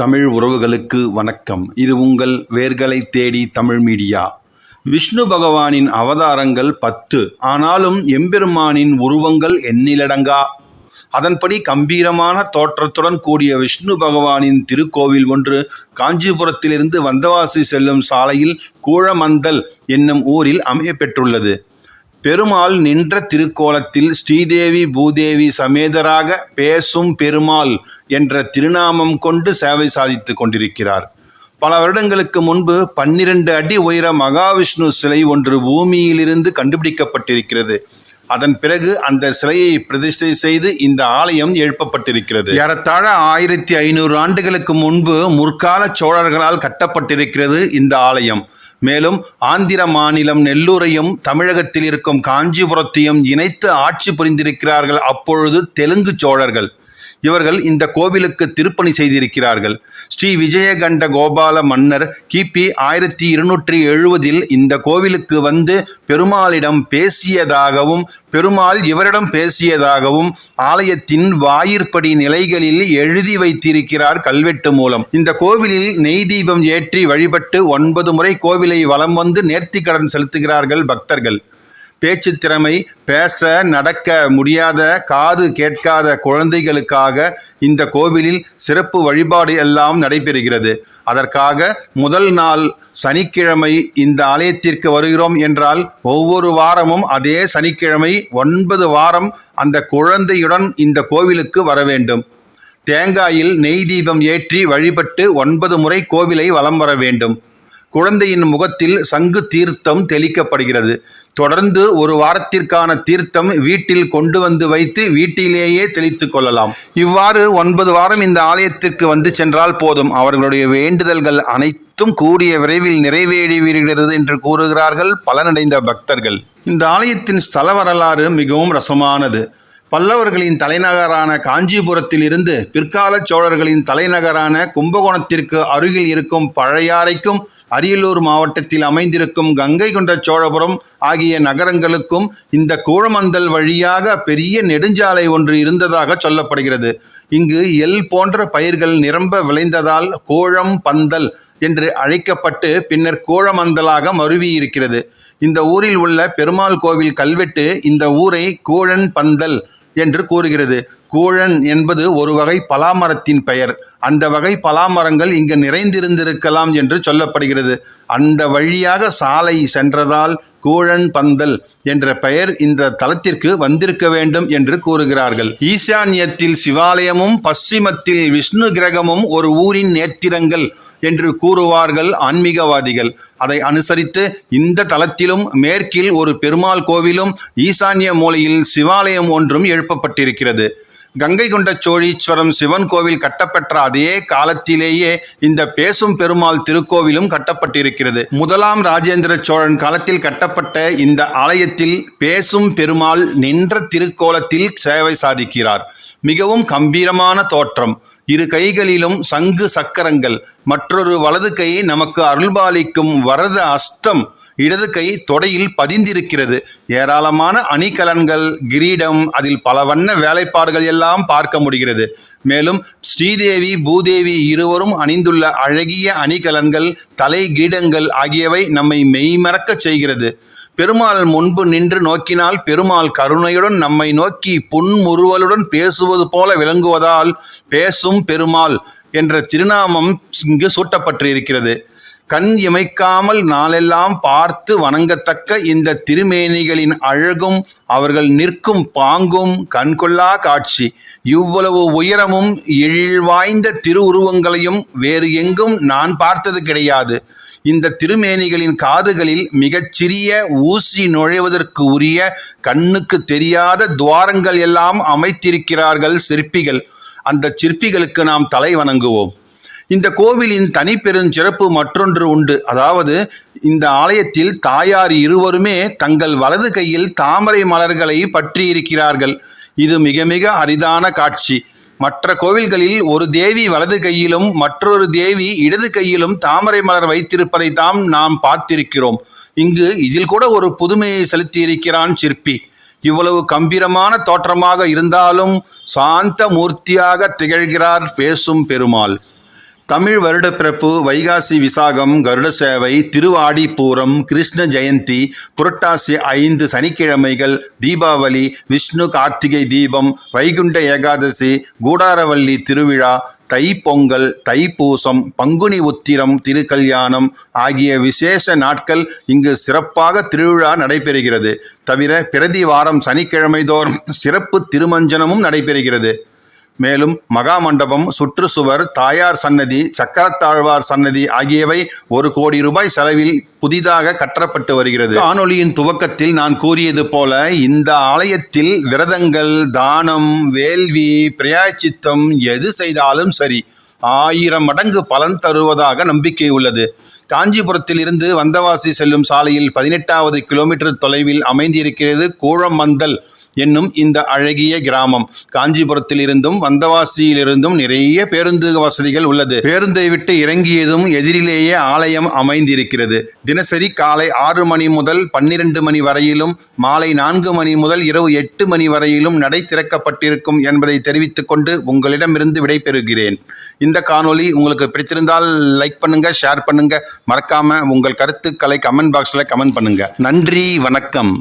தமிழ் உறவுகளுக்கு வணக்கம். இது உங்கள் வேர்களை தேடி தமிழ் மீடியா. விஷ்ணு பகவானின் அவதாரங்கள் 10, ஆனாலும் எம்பெருமானின் உருவங்கள் எண்ணிலடங்கா. அதன்படி கம்பீரமான தோற்றத்துடன் கூடிய விஷ்ணு பகவானின் திருக்கோவில் ஒன்று காஞ்சிபுரத்திலிருந்து வந்தவாசி செல்லும் சாலையில் கூழமந்தல் என்னும் ஊரில் அமையப்பெற்றுள்ளது. பெருமாள் நின்ற திருக்கோலத்தில் ஸ்ரீதேவி பூதேவி சமேதராக பேசும் பெருமாள் என்ற திருநாமம் கொண்டு சேவை சாதித்து கொண்டிருக்கிறார். பல வருடங்களுக்கு முன்பு 12 அடி உயர மகாவிஷ்ணு சிலை ஒன்று பூமியிலிருந்து கண்டுபிடிக்கப்பட்டிருக்கிறது. அதன் பிறகு அந்த சிலையை பிரதிஷ்டை செய்து இந்த ஆலயம் எழுப்பப்பட்டிருக்கிறது. ஏறத்தாழ 1500 ஆண்டுகளுக்கு முன்பு முற்கால சோழர்களால் கட்டப்பட்டிருக்கிறது இந்த ஆலயம். மேலும் ஆந்திர மாநிலம் நெல்லூரையும் தமிழகத்தில் இருக்கும் காஞ்சிபுரத்தையும் இணைத்து ஆட்சி புரிந்திருக்கிறார்கள் அப்பொழுது தெலுங்கு சோழர்கள். இவர்கள் இந்த கோவிலுக்கு திருப்பணி செய்திருக்கிறார்கள். ஸ்ரீ விஜயகண்ட கோபால மன்னர் கிபி 1270 இந்த கோவிலுக்கு வந்து பெருமாளிடம் பேசியதாகவும் பெருமாள் இவரிடம் பேசியதாகவும் ஆலயத்தின் வாயிற்படி நிலைகளில் எழுதி வைத்திருக்கிறார் கல்வெட்டு மூலம். இந்த கோவிலில் நெய் தீபம் ஏற்றி வழிபட்டு 9 முறை கோவிலை வலம் வந்து நேர்த்திக்கடன் செலுத்துகிறார்கள் பக்தர்கள். பேச்சு திறமை, பேச நடக்க முடியாத, காது கேட்காத குழந்தைகளுக்காக இந்த கோவிலில் சிறப்பு வழிபாடு எல்லாம் நடைபெறுகிறது. அதற்காக முதல் நாள் சனிக்கிழமை இந்த ஆலயத்திற்கு வருகிறோம் என்றால் ஒவ்வொரு வாரமும் அதே சனிக்கிழமை 9 வாரம் அந்த குழந்தையுடன் இந்த கோவிலுக்கு வர வேண்டும். தேங்காயில் நெய் தீபம் ஏற்றி வழிபட்டு 9 முறை கோவிலை வலம் வர வேண்டும். குழந்தையின் முகத்தில் சங்கு தீர்த்தம் தெளிக்கப்படுகிறது. தொடர்ந்து ஒரு வாரத்திற்கான தீர்த்தம் வீட்டில் கொண்டு வந்து வைத்து வீட்டிலேயே தெளித்து கொள்ளலாம். இவ்வாறு 9 வாரம் இந்த ஆலயத்திற்கு வந்து சென்றால் போதும், அவர்களுடைய வேண்டுதல்கள் அனைத்தும் கூடிய விரைவில் நிறைவேறிவிடுகிறது என்று கூறுகிறார்கள் பலனடைந்த பக்தர்கள். இந்த ஆலயத்தின் ஸ்தல வரலாறு மிகவும் ரசமானது. பல்லவர்களின் தலைநகரான காஞ்சிபுரத்தில் இருந்து பிற்கால சோழர்களின் தலைநகரான கும்பகோணத்திற்கு அருகில் இருக்கும் பழையாறைக்கும் அரியலூர் மாவட்டத்தில் அமைந்திருக்கும் கங்கை கொண்ட சோழபுரம் ஆகிய நகரங்களுக்கும் இந்த கூழமந்தல் வழியாக பெரிய நெடுஞ்சாலை ஒன்று இருந்ததாக சொல்லப்படுகிறது. இங்கு எள் போன்ற பயிர்கள் நிரம்ப விளைந்ததால் கோழம் பந்தல் என்று அழைக்கப்பட்டு பின்னர் கூழமந்தலாக மருவி இருக்கிறது. இந்த ஊரில் உள்ள பெருமாள் கோவில் கல்வெட்டு இந்த ஊரை கூழன் பந்தல் என்று கூறுகிறது. கூழன் என்பது ஒரு வகை பலாமரத்தின் பெயர். அந்த வகை பலாமரங்கள் இங்கு நிறைந்திருந்திருக்கலாம் என்று சொல்லப்படுகிறது. அந்த வழியாக சாலை சென்றதால் கூழன் பந்தல் என்ற பெயர் இந்த தலத்திற்கு வந்திருக்க வேண்டும் என்று கூறுகிறார்கள். ஈசான்யத்தில் சிவாலயமும் பশ্চিமத்தில் விஷ்ணு கிரகமும் ஒரு ஊரின் நேத்திரங்கள் என்று கூறுவார்கள் ஆன்மீகவாதிகள். அதை அனுசரித்து இந்த தலத்திலும் மேற்கில் ஒரு பெருமாள் கோவிலும் ஈசான்ய மூலையில் சிவாலயம் ஒன்றும் எழுப்பப்பட்டிருக்கிறது. கங்கை கொண்ட சோழீஸ்வரம் சிவன் கோவில் கட்டப்பெற்ற அதே காலத்திலேயே இந்த பேசும் பெருமாள் திருக்கோவிலும் கட்டப்பட்டிருக்கிறது. முதலாம் ராஜேந்திர சோழன் காலத்தில் கட்டப்பட்ட இந்த ஆலயத்தில் பேசும் பெருமாள் நின்ற திருக்கோலத்தில் சேவை சாதிக்கிறார். மிகவும் கம்பீரமான தோற்றம், 2 கைகளிலும் சங்கு சக்கரங்கள், மற்றொரு வலது கை நமக்கு அருள்பாலிக்கும் வரத அஸ்தம், இடது கை தொடையில் பதிந்திருக்கிறது. ஏராளமான அணிகலன்கள், கிரீடம், அதில் பல வண்ண வேலைப்பாடுகள் எல்லாம் பார்க்க முடிகிறது. மேலும் ஸ்ரீதேவி பூதேவி இருவரும் அணிந்துள்ள அழகிய அணிகலன்கள், தலை கிரீடங்கள் ஆகியவை நம்மை மெய்மறக்க செய்கிறது. பெருமாள் முன்பு நின்று நோக்கினால் பெருமாள் கருணையுடன் நம்மை நோக்கி புன்முறுவலுடன் பேசுவது போல விளங்குவதால் பேசும் பெருமாள் என்ற திருநாமம் இங்கு சூட்டப்பட்டிருக்கிறது. கண் இமைக்காமல் நாளெல்லாம் பார்த்து வணங்கத்தக்க இந்த திருமேனிகளின் அழகும் அவர்கள் நிற்கும் பாங்கும் கண்கொள்ளா காட்சி. இவ்வளவு உயரமும் எழில்வாய்ந்த திருவுருவங்களையும் வேறு எங்கும் நான் பார்த்தது கிடையாது. இந்த திருமேனிகளின் காதுகளில் மிகச்சிறிய ஊசி நுழைவதற்கு உரிய கண்ணுக்கு தெரியாத துவாரங்கள் எல்லாம் அமைத்திருக்கிறார்கள் சிற்பிகள். அந்த சிற்பிகளுக்கு நாம் தலை வணங்குவோம். இந்த கோவிலின் தனி பெருஞ்சிறப்பு மற்றொன்று உண்டு. அதாவது இந்த ஆலயத்தில் தாயார் இருவருமே தங்கள் வலது கையில் தாமரை மலர்களை பற்றியிருக்கிறார்கள். இது மிக மிக அரிதான காட்சி. மற்ற கோவில்களில் ஒரு தேவி வலது கையிலும் மற்றொரு தேவி இடது கையிலும் தாமரை மலர் வைத்திருப்பதை நாம் பார்த்திருக்கிறோம். இங்கு இதில் கூட ஒரு புதுமையை செலுத்தியிருக்கிறான் சிற்பி. இவ்வளவு கம்பீரமான தோற்றமாக இருந்தாலும் சாந்த மூர்த்தியாக திகழ்கிறார் பேசும் பெருமாள். தமிழ் வருடப்பிறப்பு, வைகாசி விசாகம், கருட சேவை, திருவாடிப்பூரம், கிருஷ்ண ஜெயந்தி, புரட்டாசி 5 சனிக்கிழமைகள், தீபாவளி, விஷ்ணு கார்த்திகை தீபம், வைகுண்ட ஏகாதசி, கூடாரவள்ளி திருவிழா, தைப்பொங்கல், தைப்பூசம், பங்குனி உத்திரம், திருக்கல்யாணம் ஆகிய விசேஷ நாட்கள் இங்கு சிறப்பாக திருவிழா நடைபெறுகிறது. தவிர பிரதி வாரம் சனிக்கிழமை தோறும் சிறப்பு திருமஞ்சனமும் நடைபெறுகிறது. மேலும் மகாமண்டபம், சுற்றுச்சுவர், தாயார் சன்னதி, சக்கரத்தாழ்வார் சன்னதி ஆகியவை 1 கோடி ரூபாய் செலவில் புதிதாக கட்டப்பட்டு வருகிறது. காணொளியின் துவக்கத்தில் நான் கூறியது போல இந்த ஆலயத்தில் விரதங்கள், தானம், வேள்வி, பிராயச்சித்தம் எது செய்தாலும் சரி 1000 மடங்கு பலன் தருவதாக நம்பிக்கை உள்ளது. காஞ்சிபுரத்தில் இருந்து வந்தவாசி செல்லும் சாலையில் 18வது கிலோமீட்டர் தொலைவில் அமைந்திருக்கிறது கூழமந்தல் என்னும் இந்த அழகிய கிராமம். காஞ்சிபுரத்தில் இருந்தும் வந்தவாசியிலிருந்தும் நிறைய பேருந்து வசதிகள் உள்ளது. பேருந்தை விட்டு இறங்கியதும் எதிரிலேயே ஆலயம் அமைந்திருக்கிறது. தினசரி காலை 6 மணி முதல் 12 மணி வரையிலும், மாலை 4 மணி முதல் இரவு 8 மணி வரையிலும் நடை திறக்கப்பட்டிருக்கும் என்பதை தெரிவித்துக் கொண்டு உங்களிடமிருந்து விடைபெறுகிறேன். இந்த காணொளி உங்களுக்கு பிடித்திருந்தால் லைக் பண்ணுங்க, ஷேர் பண்ணுங்க, மறக்காம உங்கள் கருத்துக்களை கமெண்ட் பாக்ஸ்ல கமெண்ட் பண்ணுங்க. நன்றி, வணக்கம்.